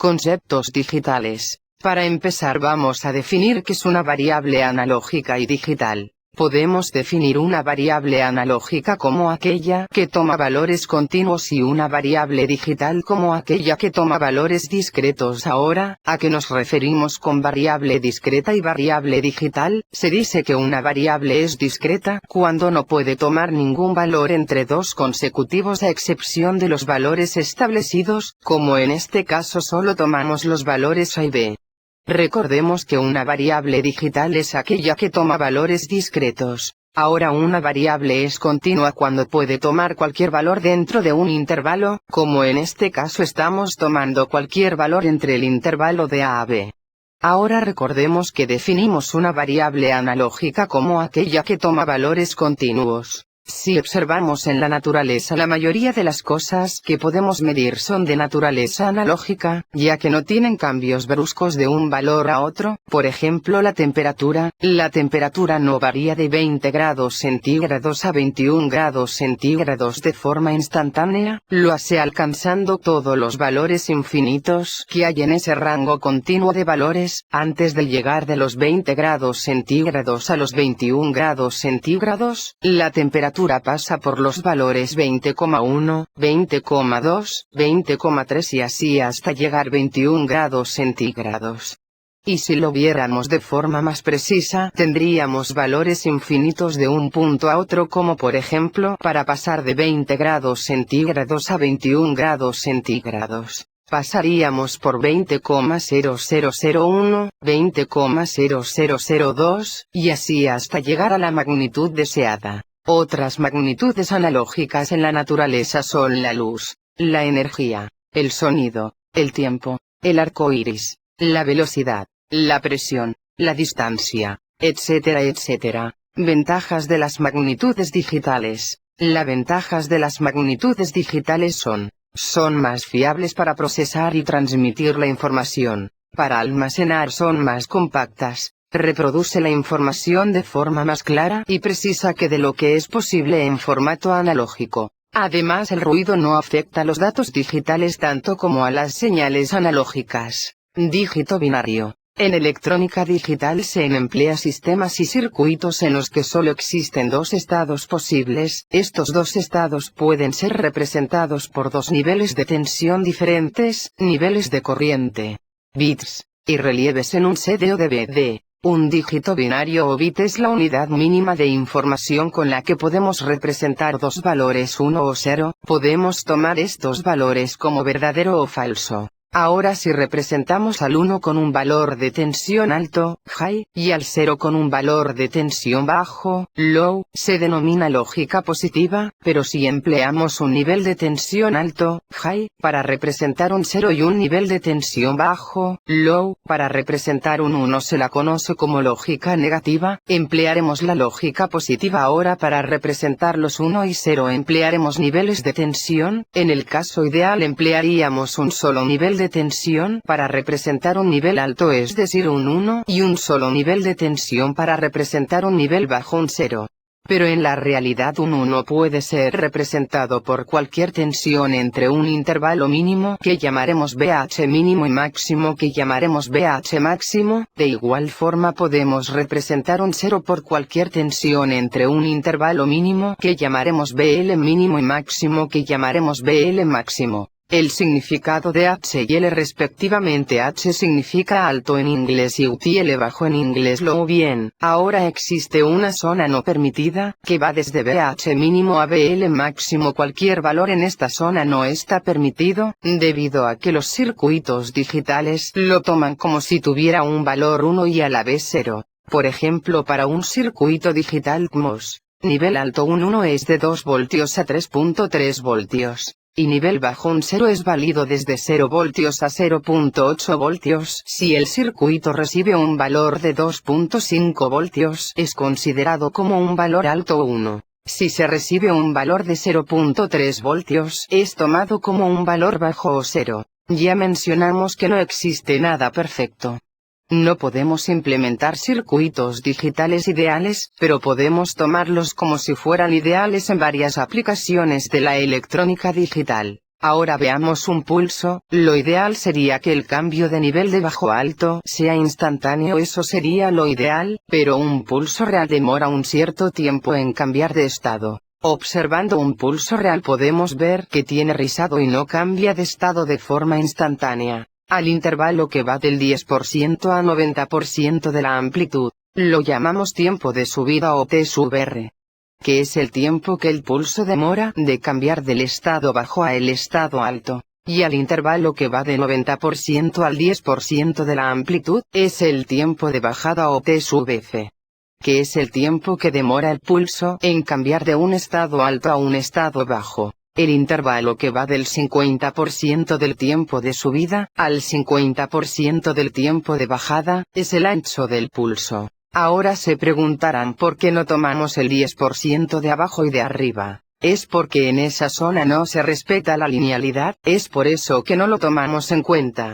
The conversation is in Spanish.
Conceptos digitales. Para empezar vamos a definir qué es una variable analógica y digital. Podemos definir una variable analógica como aquella que toma valores continuos y una variable digital como aquella que toma valores discretos. Ahora, ¿a qué nos referimos con variable discreta y variable digital? Se dice que una variable es discreta cuando no puede tomar ningún valor entre dos consecutivos a excepción de los valores establecidos, como en este caso solo tomamos los valores a y b. Recordemos que una variable digital es aquella que toma valores discretos. Ahora una variable es continua cuando puede tomar cualquier valor dentro de un intervalo, como en este caso estamos tomando cualquier valor entre el intervalo de a b. Ahora recordemos que definimos una variable analógica como aquella que toma valores continuos. Si observamos en la naturaleza, la mayoría de las cosas que podemos medir son de naturaleza analógica, ya que no tienen cambios bruscos de un valor a otro. Por ejemplo, la temperatura no varía de 20 grados centígrados a 21 grados centígrados de forma instantánea, lo hace alcanzando todos los valores infinitos que hay en ese rango continuo de valores, antes de llegar de los 20 grados centígrados a los 21 grados centígrados. La temperatura pasa por los valores 20,1, 20,2, 20,3 y así hasta llegar 21 grados centígrados. Y si lo viéramos de forma más precisa, tendríamos valores infinitos de un punto a otro, como por ejemplo, para pasar de 20 grados centígrados a 21 grados centígrados. Pasaríamos por 20,0001, 20,0002, y así hasta llegar a la magnitud deseada. Otras magnitudes analógicas en la naturaleza son la luz, la energía, el sonido, el tiempo, el arco iris, la velocidad, la presión, la distancia, etcétera, etcétera. Ventajas de las magnitudes digitales. Las ventajas de las magnitudes digitales son más fiables para procesar y transmitir la información. Para almacenar son más compactas. Reproduce la información de forma más clara y precisa que de lo que es posible en formato analógico. Además, el ruido no afecta a los datos digitales tanto como a las señales analógicas. Dígito binario. En electrónica digital se emplea sistemas y circuitos en los que solo existen dos estados posibles. Estos dos estados pueden ser representados por dos niveles de tensión diferentes, niveles de corriente, bits, y relieves en un CD o DVD. Un dígito binario o bit es la unidad mínima de información con la que podemos representar dos valores 1 o 0, podemos tomar estos valores como verdadero o falso. Ahora si representamos al 1 con un valor de tensión alto, high, y al 0 con un valor de tensión bajo, low, se denomina lógica positiva, pero si empleamos un nivel de tensión alto, high, para representar un 0 y un nivel de tensión bajo, low, para representar un 1 se la conoce como lógica negativa. Emplearemos la lógica positiva ahora para representar los 1 y 0 emplearemos niveles de tensión. En el caso ideal emplearíamos un solo nivel de tensión para representar un nivel alto, es decir un 1, y un solo nivel de tensión para representar un nivel bajo, un 0. Pero en la realidad un 1 puede ser representado por cualquier tensión entre un intervalo mínimo que llamaremos BH mínimo y máximo que llamaremos BH máximo. De igual forma podemos representar un 0 por cualquier tensión entre un intervalo mínimo que llamaremos BL mínimo y máximo que llamaremos BL máximo. El significado de H y L respectivamente. H significa alto en inglés y UTL bajo en inglés. Lo bien, ahora existe una zona no permitida, que va desde BH mínimo a BL máximo. Cualquier valor en esta zona no está permitido, debido a que los circuitos digitales lo toman como si tuviera un valor 1 y a la vez 0. Por ejemplo, para un circuito digital CMOS, nivel alto un 1 es de 2 voltios a 3.3 voltios. Y nivel bajo un 0 es válido desde 0 voltios a 0.8 voltios. Si el circuito recibe un valor de 2.5 voltios, es considerado como un valor alto 1. Si se recibe un valor de 0.3 voltios, es tomado como un valor bajo o 0. Ya mencionamos que no existe nada perfecto. No podemos implementar circuitos digitales ideales, pero podemos tomarlos como si fueran ideales en varias aplicaciones de la electrónica digital. Ahora veamos un pulso. Lo ideal sería que el cambio de nivel de bajo a alto sea instantáneo, eso sería lo ideal, pero un pulso real demora un cierto tiempo en cambiar de estado. Observando un pulso real podemos ver que tiene rizado y no cambia de estado de forma instantánea. Al intervalo que va del 10% a 90% de la amplitud, lo llamamos tiempo de subida o T sub R, que es el tiempo que el pulso demora de cambiar del estado bajo a el estado alto, y al intervalo que va de 90% al 10% de la amplitud, es el tiempo de bajada o T sub F, que es el tiempo que demora el pulso en cambiar de un estado alto a un estado bajo. El intervalo que va del 50% del tiempo de subida al 50% del tiempo de bajada, es el ancho del pulso. Ahora se preguntarán por qué no tomamos el 10% de abajo y de arriba. Es porque en esa zona no se respeta la linealidad, es por eso que no lo tomamos en cuenta.